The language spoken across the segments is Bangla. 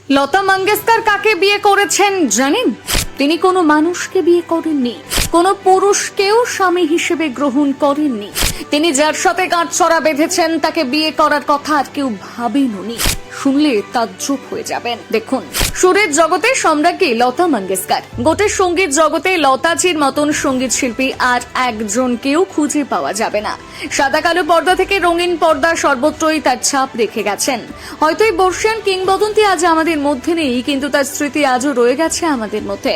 লতা মঙ্গেশকর কাকে বিয়ে করেছেন জানেন? তিনি কোনো মানুষকে বিয়ে করেননি, কোনো পুরুষকেও স্বামী হিসেবে গ্রহণ করেননি। তিনি যার সাথে গাঁটছড়া বেঁধেছেন তাকে বিয়ে করার কথা আর কেউ ভাবেননি। শুনলে তাজ্জব হয়ে যাবেন। দেখুন, সুরের জগতে সম্রাজ্ঞী লতা মঙ্গেশকর। গোটা সঙ্গীত জগতে লতাজির মতন সঙ্গীত শিল্পী আর একজনকেও খুঁজে পাওয়া যাবে না। সাদা কালো পর্দা থেকে রঙিন পর্দা সর্বত্রই তার ছাপ রেখে গেছেন। হয়তো এই বর্ষিয়ান কিংবদন্তি আজ আমাদের মধ্যে নেই, কিন্তু তার স্মৃতি আজও রয়ে গেছে আমাদের মধ্যে।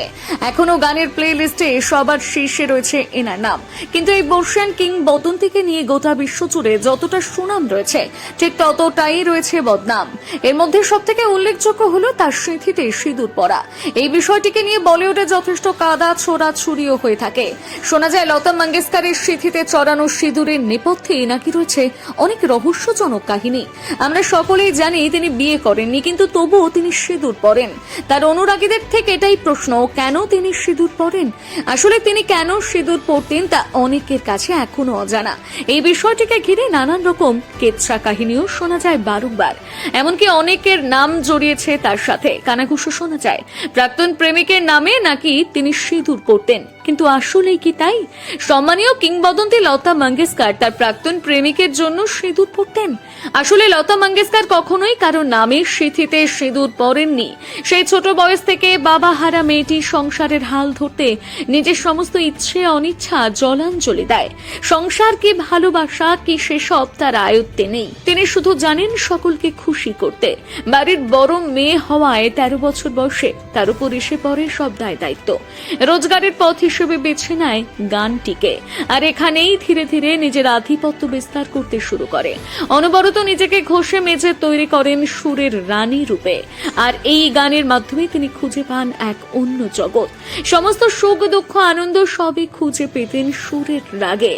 এখনো গানের প্লে লিস্টে সবার শীর্ষে রয়েছে এনার নাম। কিন্তু এই বর্ষিয়ান কিংবদন্তিকে নিয়ে গোটা বিশ্ব জুড়ে যতটা সুনাম রয়েছে, ঠিক ততটাই রয়েছে বদনাম। এর মধ্যে সবথেকে উল্লেখযোগ্য হলো তার স্মৃতিতে সিঁদুর পরা। এই বিষয়টিকে নিয়ে বলিউডে যথেষ্ট কাদা ছোড়াছুড়িও হয়ে থাকে। শোনা যায় লতা মঙ্গেশকরের স্মৃতিতে চড়ানো সিঁদুরের নেপথ্যে নাকি রয়েছে অনেক রহস্যজনক কাহিনী। আমরা সকলেই জানি তিনি বিয়ে করেননি, কিন্তু তবুও তিনি সিঁদুর পরেন। তার অনুরাগীদের থেকে এটাই প্রশ্ন, কেন তিনি সিঁদুর পরেন? আসলে তিনি কেন সিঁদুর পরতেন তা অনেকের কাছে এখনো অজানা। এই বিষয়টিকে ঘিরে নানান রকম কেচ্ছা কাহিনীও শোনা যায় বারংবার। এমনকি অনেকের নাম জড়িয়েছে তার সাথে। কানাঘুষো শোনা যায় প্রাক্তন প্রেমিকের নামে নাকি তিনি সিঁদুর পরতেন, কিন্তু আসলেই কি তাই? সম্মানীয় কিংবদন্তি লতা মঙ্গেশকর তার প্রাক্তন প্রেমিকের জন্য সিঁদুর পরতেন? আসলে লতা মঙ্গেশকর কখনোই কারো নামের সিঁথিতে সিঁদুর পরেননি। সেই ছোট বয়স থেকে বাবা হারা মেয়েটি সংসারের হাল ধরতে নিজের সমস্ত ইচ্ছে অনিচ্ছা জলাঞ্জলি দেয়। সংসার কি ভালোবাসা কি সেসব তার আয়ত্তে নেই। তিনি শুধু জানেন সকলকে খুশি করতে। বাড়ির বড় মেয়ে হওয়ায় 13 বছর বয়সে তার উপর এসে পড়ে সব দায় দায়িত্ব। রোজগারের পথ হিসেবে বেছে নেয় গানটিকে, আর এখানেই ধীরে ধীরে নিজের আধিপত্য বিস্তার করতে শুরু করে। অনবরত নিজেকে ঘষে মেজে তৈরি করেন সুরের রানী রূপে। আর এই গানের মাধ্যমে তিনি খুঁজে পান এক অন্য জগৎ। সমস্ত সুখ দুঃখ আনন্দ সবই খুঁজে পেতেন সুরের রাগে।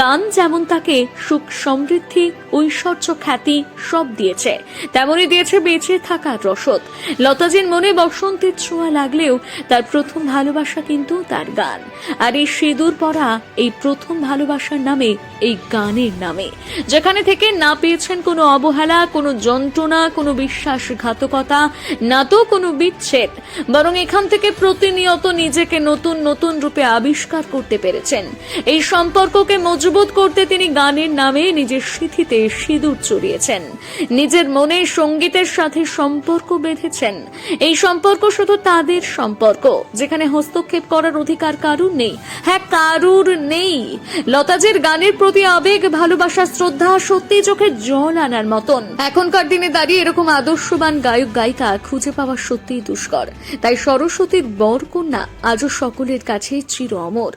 গান যেমন তাকে সুখ সমৃদ্ধি ঐশ্বর্য খ্যাতি সব দিয়েছে, তেমনই দিয়েছে বেঁচে থাকার রসদ। লতাজির মনে বসন্তের ছোঁয়া লাগলেও তার প্রথম ভালোবাসা কিন্তু তার গান। আর এই সিঁদুর পরা এই প্রথম ভালোবাসার নামে, এই গানের নামে, যেখানে থেকে না পেয়েছেন কোনো অবহেলা, কোনো যন্ত্রণা, কোনো বিশ্বাসঘাতকতা, না তো কোনো বিচ্ছেদ, বরং এখান থেকে প্রতিনিয়ত নিজেকে নতুন নতুন রূপে আবিষ্কার করতে পেরেছেন। এই সম্পর্ককে মজবুত করতে তিনি গানের নামে নিজের সিঁথিতে সিঁদুর চড়িয়েছেন। নিজের মনে সঙ্গীতের সাথে সম্পর্ক বেঁধেছেন। এই সম্পর্ক শুধু তাদের সম্পর্ক, যেখানে হস্তক্ষেপ করার অধিকার কারুর নেই। হ্যাঁ, কারুর নেই। লতাজির গানের প্রতি আবেগ, ভালোবাসা, শ্রদ্ধা সত্যি চোখে জল আনার মতন। এখনকার দিনে দাঁড়িয়ে এরকম আদর্শবান গায়ক গায়িকা খুঁজে পাওয়া সত্যিই দুষ্কর। তাই সরস্বতীর বরকন্যা আজও সকলের কাছে চির অমর।